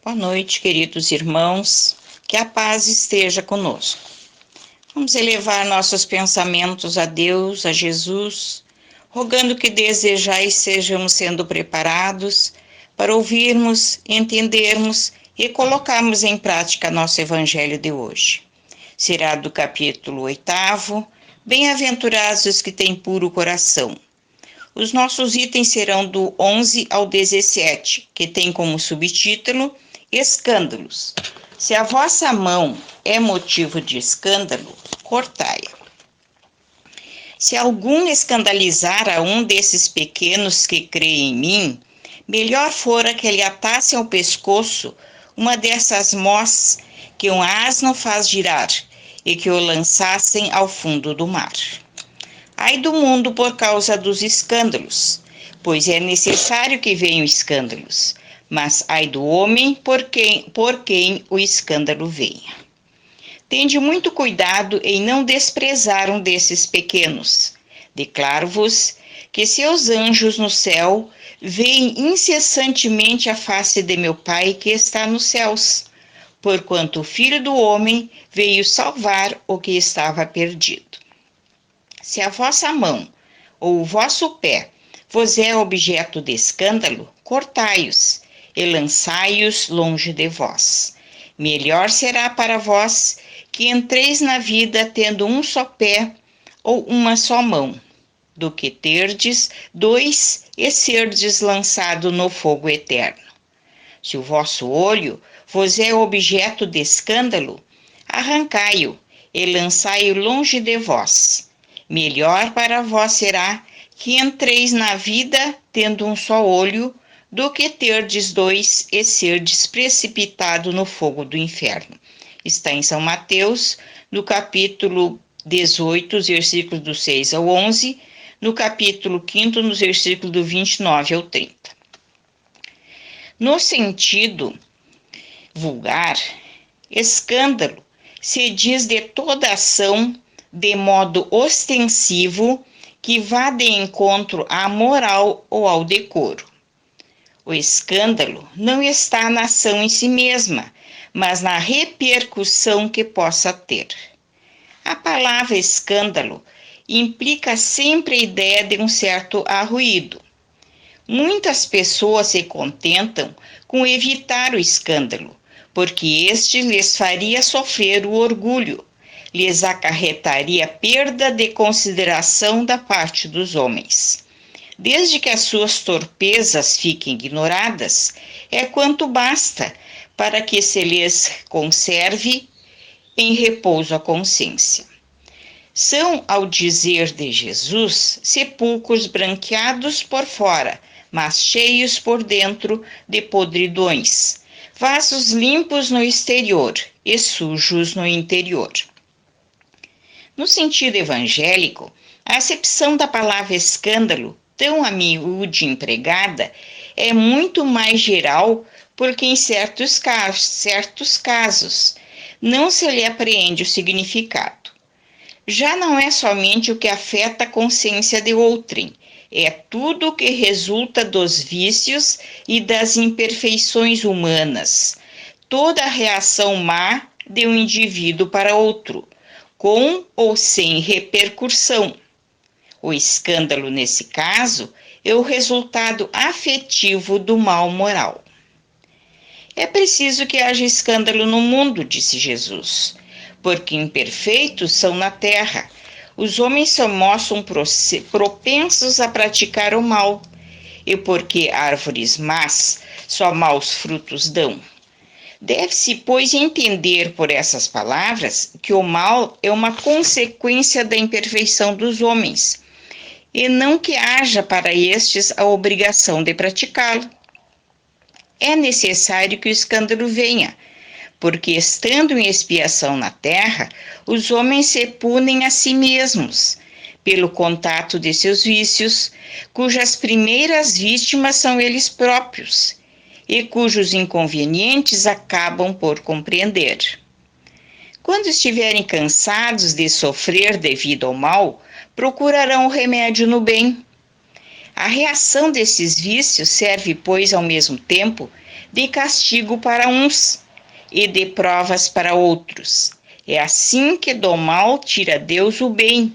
Boa noite, queridos irmãos, que a paz esteja conosco. Vamos elevar nossos pensamentos a Deus, a Jesus, rogando que desejais sejamos sendo preparados para ouvirmos, entendermos e colocarmos em prática nosso Evangelho de hoje. Será do capítulo 8, Bem-aventurados os que têm puro coração. Os nossos itens serão do 11 ao 17, que tem como subtítulo Escândalos. Se a vossa mão é motivo de escândalo, cortai-a. Se algum escandalizar a um desses pequenos que creem em mim, melhor fora que lhe atasse ao pescoço uma dessas mós que um asno faz girar e que o lançassem ao fundo do mar. Ai do mundo por causa dos escândalos, pois é necessário que venham escândalos, mas ai do homem por quem o escândalo venha. Tende muito cuidado em não desprezar um desses pequenos. Declaro-vos que seus anjos no céu veem incessantemente a face de meu Pai que está nos céus, porquanto o Filho do Homem veio salvar o que estava perdido. Se a vossa mão ou o vosso pé vos é objeto de escândalo, cortai-os e lançai-os longe de vós. Melhor será para vós que entreis na vida tendo um só pé ou uma só mão, do que terdes dois e serdes lançado no fogo eterno. Se o vosso olho vos é objeto de escândalo, arrancai-o e lançai-o longe de vós. Melhor para vós será que entreis na vida tendo um só olho, do que terdes dois e serdes precipitado no fogo do inferno. Está em São Mateus, no capítulo 18, versículos do 6 ao 11, no capítulo 5, nos versículos do 29 ao 30. No sentido vulgar, escândalo se diz de toda ação de modo ostensivo que vá de encontro à moral ou ao decoro. O escândalo não está na ação em si mesma, mas na repercussão que possa ter. A palavra escândalo implica sempre a ideia de um certo arruído. Muitas pessoas se contentam com evitar o escândalo, porque este lhes faria sofrer o orgulho, lhes acarretaria perda de consideração da parte dos homens. Desde que as suas torpezas fiquem ignoradas, é quanto basta para que se lhes conserve em repouso a consciência. São, ao dizer de Jesus, sepulcros branqueados por fora, mas cheios por dentro de podridões, vasos limpos no exterior e sujos no interior. No sentido evangélico, a acepção da palavra escândalo, tão a miúde empregada, é muito mais geral porque em certos casos não se lhe apreende o significado. Já não é somente o que afeta a consciência de outrem, é tudo o que resulta dos vícios e das imperfeições humanas, toda a reação má de um indivíduo para outro, com ou sem repercussão. O escândalo, nesse caso, é o resultado afetivo do mal moral. É preciso que haja escândalo no mundo, disse Jesus, porque imperfeitos são na terra. Os homens se mostram propensos a praticar o mal, e porque árvores más só maus frutos dão. Deve-se, pois, entender por essas palavras que o mal é uma consequência da imperfeição dos homens, e não que haja para estes a obrigação de praticá-lo. É necessário que o escândalo venha, porque, estando em expiação na terra, os homens se punem a si mesmos, pelo contato de seus vícios, cujas primeiras vítimas são eles próprios, e cujos inconvenientes acabam por compreender. Quando estiverem cansados de sofrer devido ao mal, procurarão o remédio no bem. A reação desses vícios serve, pois, ao mesmo tempo, de castigo para uns e de provas para outros. É assim que do mal tira Deus o bem,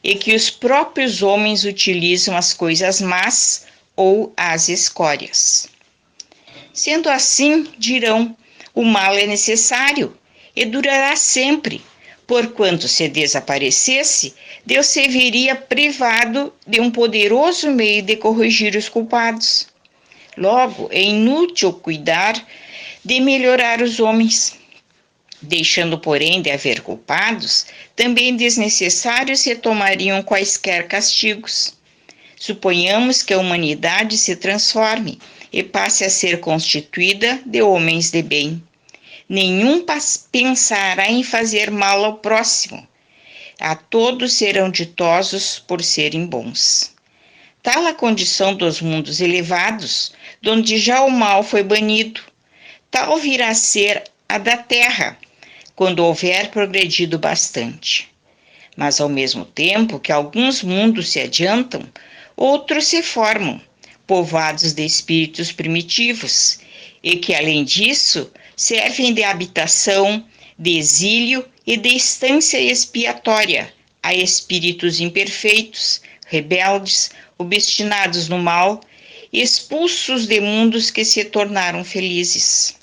e que os próprios homens utilizam as coisas más ou as escórias. Sendo assim, dirão, o mal é necessário e durará sempre, porquanto se desaparecesse, Deus se veria privado de um poderoso meio de corrigir os culpados. Logo, é inútil cuidar de melhorar os homens. Deixando, porém, de haver culpados, também desnecessários se tomariam quaisquer castigos. Suponhamos que a humanidade se transforme e passe a ser constituída de homens de bem. Nenhum pensará em fazer mal ao próximo. A todos serão ditosos por serem bons. Tal a condição dos mundos elevados, donde já o mal foi banido. Tal virá a ser a da terra, quando houver progredido bastante. Mas ao mesmo tempo que alguns mundos se adiantam, outros se formam, povoados de espíritos primitivos, e que, além disso, servem de habitação, de exílio e de estância expiatória a espíritos imperfeitos, rebeldes, obstinados no mal, expulsos de mundos que se tornaram felizes.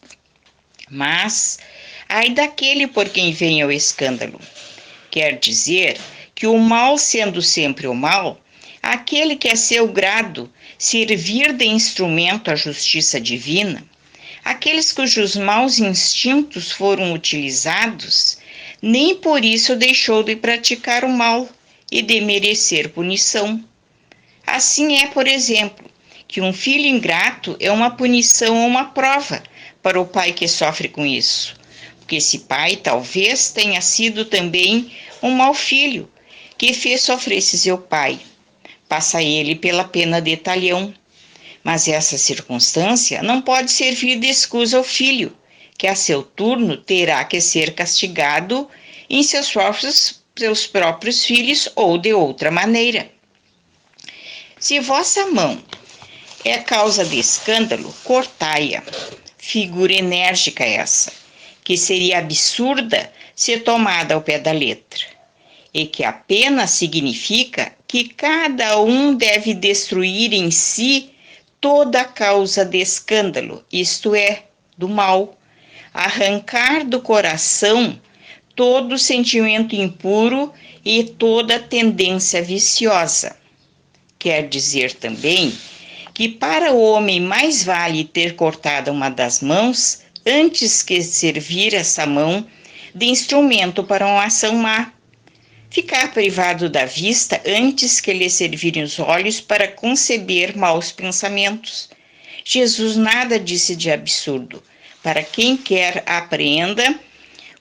Mas, ai daquele por quem venha o escândalo. Quer dizer que o mal sendo sempre o mal, aquele que é seu grado servir de instrumento à justiça divina, aqueles cujos maus instintos foram utilizados, nem por isso deixou de praticar o mal e de merecer punição. Assim é, por exemplo, que um filho ingrato é uma punição ou uma prova para o pai que sofre com isso, porque esse pai talvez tenha sido também um mau filho, que fez sofrer seu pai. Passa ele pela pena de talhão. Mas essa circunstância não pode servir de escusa ao filho, que a seu turno terá que ser castigado em seus próprios filhos ou de outra maneira. Se vossa mão é causa de escândalo, cortai-a. Figura enérgica essa, que seria absurda se tomada ao pé da letra, e que apenas significa que cada um deve destruir em si toda a causa de escândalo, isto é, do mal, arrancar do coração todo sentimento impuro e toda tendência viciosa. Quer dizer também que para o homem mais vale ter cortado uma das mãos antes que servir essa mão de instrumento para uma ação má. Ficar privado da vista antes que lhe servirem os olhos para conceber maus pensamentos. Jesus nada disse de absurdo. Para quem quer apreenda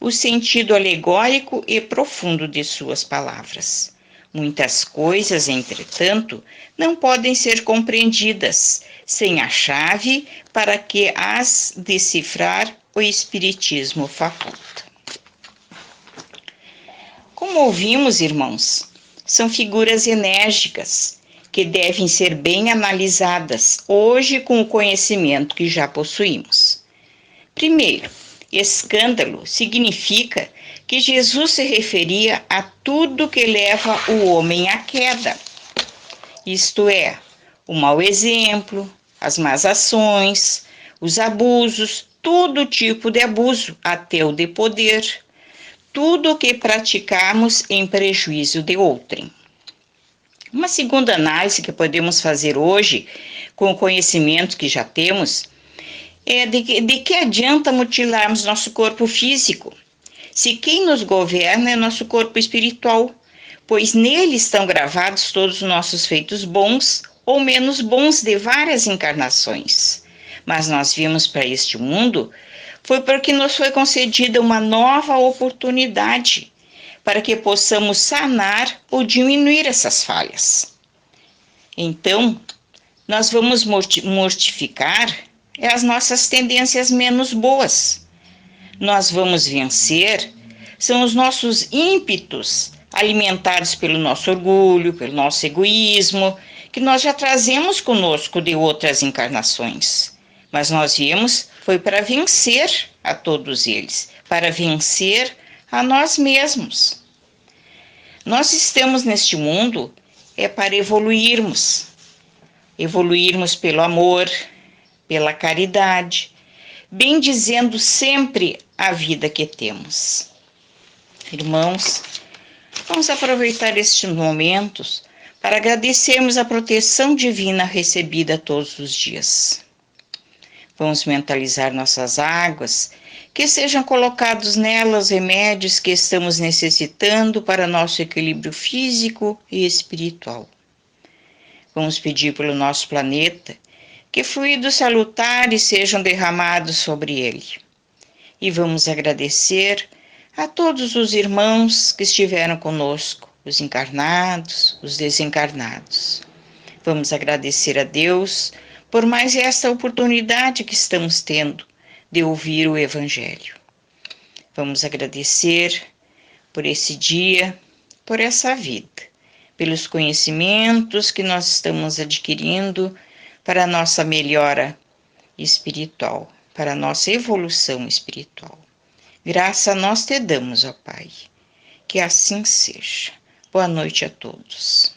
o sentido alegórico e profundo de suas palavras. Muitas coisas, entretanto, não podem ser compreendidas sem a chave para que as decifrar o Espiritismo faculta. Como ouvimos, irmãos, são figuras enérgicas que devem ser bem analisadas hoje com o conhecimento que já possuímos. Primeiro, escândalo significa que Jesus se referia a tudo que leva o homem à queda. Isto é, o mau exemplo, as más ações, os abusos, todo tipo de abuso, até o de poder, tudo o que praticamos em prejuízo de outrem. Uma segunda análise que podemos fazer hoje, com o conhecimento que já temos, é de que adianta mutilarmos nosso corpo físico, se quem nos governa é nosso corpo espiritual, pois nele estão gravados todos os nossos feitos bons ou menos bons de várias encarnações. Mas nós vimos para este mundo foi porque nos foi concedida uma nova oportunidade para que possamos sanar ou diminuir essas falhas. Então, nós vamos mortificar as nossas tendências menos boas. Nós vamos vencer são os nossos ímpetos alimentados pelo nosso orgulho, pelo nosso egoísmo, que nós já trazemos conosco de outras encarnações. Mas nós viemos foi para vencer a todos eles, para vencer a nós mesmos. Nós estamos neste mundo para evoluirmos pelo amor, pela caridade, bendizendo sempre a vida que temos. Irmãos, vamos aproveitar estes momentos para agradecermos a proteção divina recebida todos os dias. Vamos mentalizar nossas águas, que sejam colocados nelas remédios que estamos necessitando para nosso equilíbrio físico e espiritual. Vamos pedir pelo nosso planeta que fluidos salutares sejam derramados sobre ele. E vamos agradecer a todos os irmãos que estiveram conosco, os encarnados, os desencarnados. Vamos agradecer a Deus por mais esta oportunidade que estamos tendo de ouvir o Evangelho. Vamos agradecer por esse dia, por essa vida, pelos conhecimentos que nós estamos adquirindo para a nossa melhora espiritual, para a nossa evolução espiritual. Graça nós te damos, ó Pai. Que assim seja. Boa noite a todos.